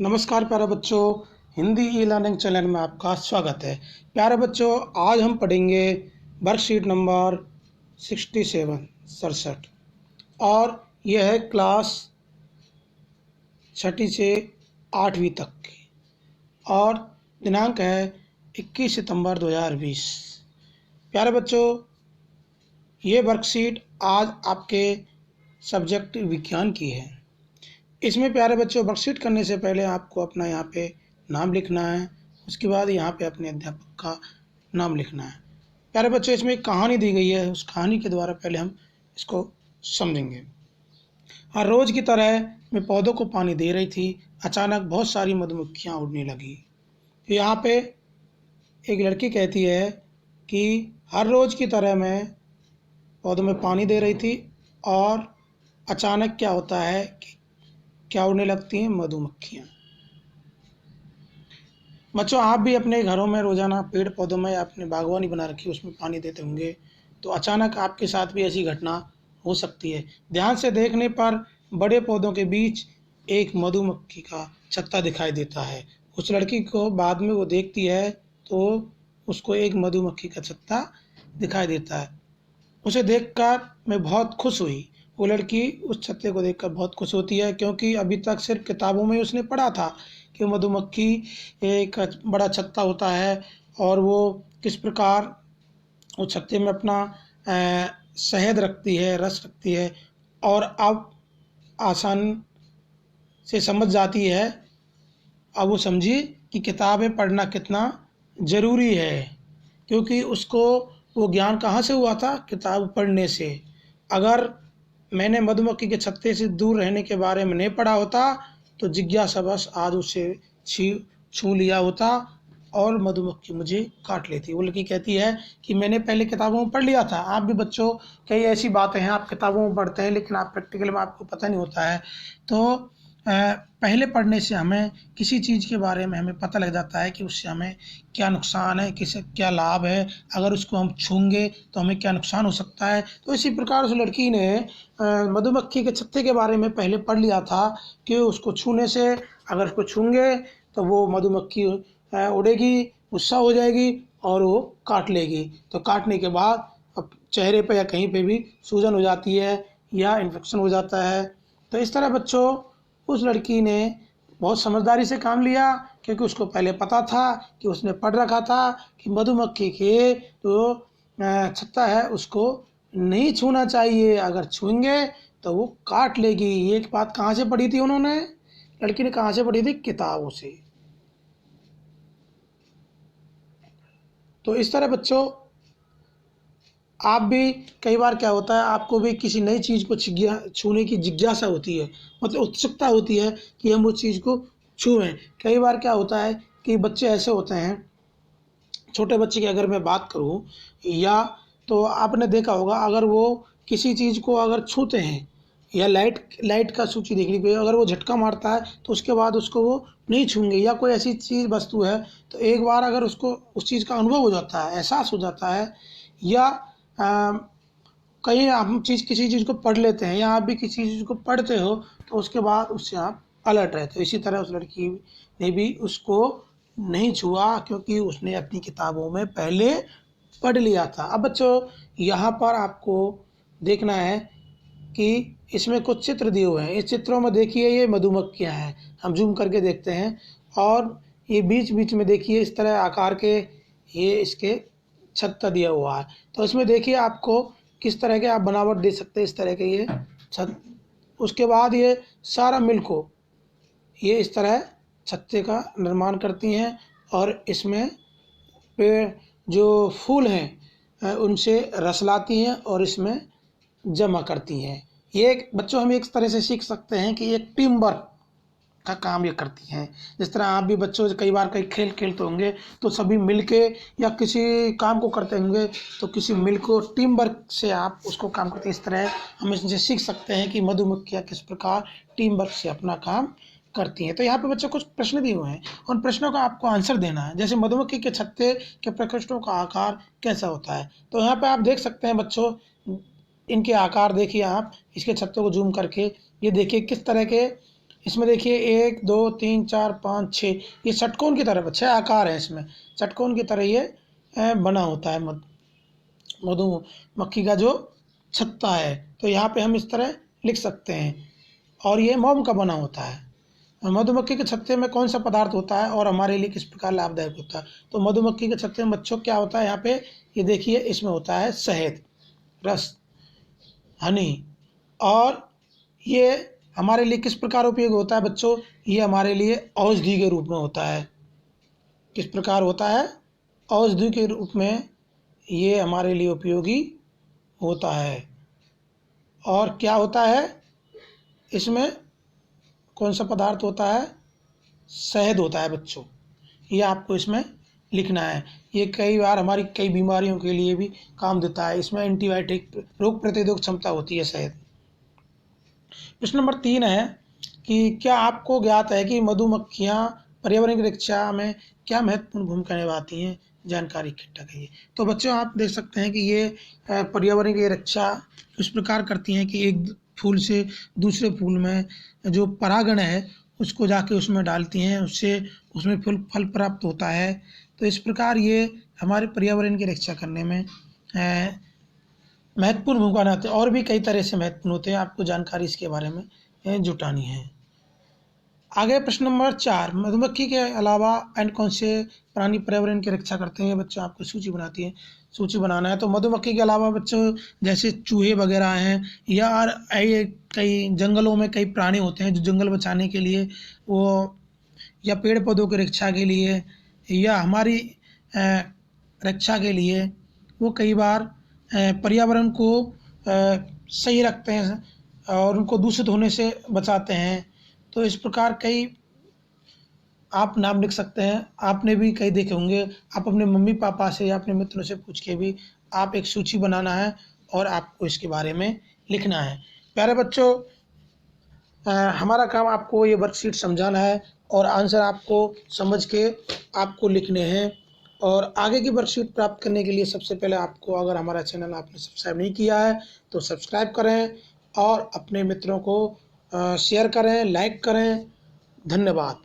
नमस्कार प्यारे बच्चों, हिंदी ई लर्निंग चैनल में आपका स्वागत है। प्यारे बच्चों, आज हम पढ़ेंगे वर्कशीट नंबर 67 और यह है क्लास छठी से 8वीं तक की और दिनांक है 21 सितंबर 2020। प्यारे बच्चों, ये वर्कशीट आज आपके सब्जेक्ट विज्ञान की है। इसमें प्यारे बच्चों, वर्कशीट करने से पहले आपको अपना यहाँ पे नाम लिखना है। उसके बाद यहाँ पे अपने अध्यापक का नाम लिखना है। प्यारे बच्चों, इसमें एक कहानी दी गई है, उस कहानी के द्वारा पहले हम इसको समझेंगे। हर रोज़ की तरह मैं पौधों को पानी दे रही थी। अचानक बहुत सारी मधुमक्खियाँ उड़ने लगी। तो यहाँ पे एक लड़की कहती है कि हर रोज़ की तरह मैं पौधों में पानी दे रही थी और अचानक क्या होता है कि क्या उड़ने लगती हैं मधुमक्खियाँ। बच्चों, आप भी अपने घरों में रोज़ाना पेड़ पौधों में अपने बागवानी बना रखी, उसमें पानी देते होंगे, तो अचानक आपके साथ भी ऐसी घटना हो सकती है। ध्यान से देखने पर बड़े पौधों के बीच एक मधुमक्खी का छत्ता दिखाई देता है। उस लड़की को बाद में वो देखती है तो उसको एक मधुमक्खी का छत्ता दिखाई देता है। उसे देखकर मैं बहुत खुश हुई। वो लड़की उस छत्ते को देखकर बहुत खुश होती है, क्योंकि अभी तक सिर्फ किताबों में उसने पढ़ा था कि मधुमक्खी एक बड़ा छत्ता होता है और वो किस प्रकार उस छत्ते में अपना शहद रखती है, रस रखती है। और अब आसान से समझ जाती है। अब वो समझी कि किताबें पढ़ना कितना ज़रूरी है, क्योंकि उसको वो ज्ञान कहाँ से हुआ था? किताब पढ़ने से। अगर मैंने मधुमक्खी के छत्ते से दूर रहने के बारे में नहीं पढ़ा होता तो जिज्ञासावश आज उसे छू लिया होता और मधुमक्खी मुझे काट लेती। वो लड़की कहती है कि मैंने पहले किताबों में पढ़ लिया था। आप भी बच्चों, कई ऐसी बातें हैं आप किताबों में पढ़ते हैं लेकिन आप प्रैक्टिकल में आपको पता नहीं होता है। तो पहले पढ़ने से हमें किसी चीज़ के बारे में हमें पता लग जाता है कि उससे हमें क्या नुकसान है, किसे क्या लाभ है, अगर उसको हम छूएंगे तो हमें क्या नुकसान हो सकता है। तो इसी प्रकार उस लड़की ने मधुमक्खी के छत्ते के बारे में पहले पढ़ लिया था कि उसको छूने से, अगर उसको छूएंगे तो वो मधुमक्खी उड़ेगी, गुस्सा हो जाएगी और वो काट लेगी। तो काटने के बाद अब चेहरे पे या कहीं पे भी सूजन हो जाती है या इन्फेक्शन हो जाता है। तो इस तरह बच्चों, उस लड़की ने बहुत समझदारी से काम लिया, क्योंकि उसको पहले पता था कि उसने पढ़ रखा था कि मधुमक्खी के जो छत्ता है उसको नहीं छूना चाहिए, अगर छूएंगे तो वो काट लेगी। ये एक बात कहाँ से पढ़ी थी उन्होंने? लड़की ने कहाँ से पढ़ी थी? किताबों से। तो इस तरह बच्चों, आप भी कई बार क्या होता है, आपको भी किसी नई चीज़ को छूने की जिज्ञासा होती है, मतलब उत्सुकता होती है कि हम उस चीज़ को छूएं। कई बार क्या होता है कि बच्चे ऐसे होते हैं, छोटे बच्चे की अगर मैं बात करूं, या तो आपने देखा होगा, अगर वो किसी चीज़ को अगर छूते हैं या लाइट का सूची देखने को, अगर वो झटका मारता है तो उसके बाद उसको वो नहीं छूएंगे। या कोई ऐसी चीज़ वस्तु है तो एक बार अगर उसको उस चीज़ का अनुभव हो जाता है, एहसास हो जाता है, या कहीं हम किसी चीज़ को पढ़ लेते हैं या आप भी किसी चीज़ को पढ़ते हो तो उसके बाद उससे आप अलर्ट रहते हो। इसी तरह उस लड़की ने भी उसको नहीं छुआ, क्योंकि उसने अपनी किताबों में पहले पढ़ लिया था। अब बच्चों, यहाँ पर आपको देखना है कि इसमें कुछ चित्र दिए हुए हैं। इस चित्रों में देखिए, ये मधुमक्खियाँ हैं, हम जूम करके देखते हैं, और ये बीच बीच में देखिए इस तरह आकार के ये इसके छत्ता दिया हुआ है। तो इसमें देखिए आपको किस तरह के आप बनावट दे सकते हैं, इस तरह के ये छत। उसके बाद ये सारा मिलको ये इस तरह छत्ते का निर्माण करती हैं और इसमें पेड़ जो फूल हैं उनसे रस लाती हैं और इसमें जमा करती हैं। ये एक बच्चों, हम एक तरह से सीख सकते हैं कि एक टीम वर्क का काम ये करती हैं। जिस तरह आप भी बच्चों कई बार कई खेल खेलते होंगे तो सभी मिलके या किसी काम को करते होंगे तो किसी मिल को टीम वर्क से आप उसको काम करते हैं। इस तरह हम इससे सीख सकते हैं कि मधुमक्खियाँ किस प्रकार टीम वर्क से अपना काम करती हैं। तो यहाँ पे बच्चों कुछ प्रश्न दिए हुए हैं, उन प्रश्नों का आपको आंसर देना है। जैसे मधुमक्खी के छत्ते के प्रकोष्ठों का आकार कैसा होता है? तो यहाँ पे आप देख सकते हैं बच्चों, इनके आकार देखिए आप, इसके छत्तों को जूम करके ये देखिए किस तरह के इसमें देखिए 1 2 3 4 5 6, ये षटकोण की तरह 6 आकार है इसमें, षटकोण की तरह ये बना होता है मधुमक्खी का जो छत्ता है। तो यहाँ पे हम इस तरह लिख सकते हैं, और ये मोम का बना होता है। मधुमक्खी के छत्ते में कौन सा पदार्थ होता है और हमारे लिए किस प्रकार लाभदायक होता है? तो मधुमक्खी के छत्ते में बच्चों क्या होता है, यहाँ पे ये देखिए इसमें होता है शहद, रस, हनी। और ये हमारे लिए किस प्रकार उपयोग होता है बच्चों? ये हमारे लिए औषधि के रूप में होता है। किस प्रकार होता है? औषधि के रूप में ये हमारे लिए उपयोगी होता है। और क्या होता है इसमें, कौन सा पदार्थ होता है? शहद होता है बच्चों, ये आपको इसमें लिखना है। ये कई बार हमारी कई बीमारियों के लिए भी काम देता है। इसमें एंटीबायोटिक, रोग प्रतिरोधक क्षमता होती है शहद। प्रश्न नंबर 3 है कि क्या आपको ज्ञात है कि मधुमक्खियाँ पर्यावरण की रक्षा में क्या महत्वपूर्ण भूमिका निभाती हैं? जानकारी इकट्ठा करिए। तो बच्चों आप देख सकते हैं कि ये पर्यावरण की रक्षा इस प्रकार करती हैं कि एक फूल से दूसरे फूल में जो परागण है उसको जाके उसमें डालती हैं, उससे उसमें फल प्राप्त होता है। तो इस प्रकार ये हमारे पर्यावरण की रक्षा करने में महत्वपूर्ण भूमिका निभाते हैं। और भी कई तरह से महत्वपूर्ण होते हैं, आपको जानकारी इसके बारे में जुटानी है। आगे प्रश्न नंबर 4, मधुमक्खी के अलावा अन्य कौन से प्राणी पर्यावरण की रक्षा करते हैं? बच्चों आपको सूची बनाना है। तो मधुमक्खी के अलावा बच्चों जैसे चूहे वगैरह हैं, या कई जंगलों में कई प्राणी होते हैं जो जंगल बचाने के लिए वो, या पेड़ पौधों की रक्षा के लिए, या हमारी रक्षा के लिए वो कई बार पर्यावरण को सही रखते हैं और उनको दूषित होने से बचाते हैं। तो इस प्रकार कई आप नाम लिख सकते हैं, आपने भी कई देखे होंगे। आप अपने मम्मी पापा से या अपने मित्रों से पूछ के भी आप एक सूची बनाना है और आपको इसके बारे में लिखना है। प्यारे बच्चों, हमारा काम आपको ये वर्कशीट समझाना है और आंसर आपको समझ के आपको लिखने हैं। और आगे की वर्कशीट प्राप्त करने के लिए सबसे पहले आपको, अगर हमारा चैनल आपने सब्सक्राइब नहीं किया है तो सब्सक्राइब करें और अपने मित्रों को शेयर करें, लाइक करें। धन्यवाद।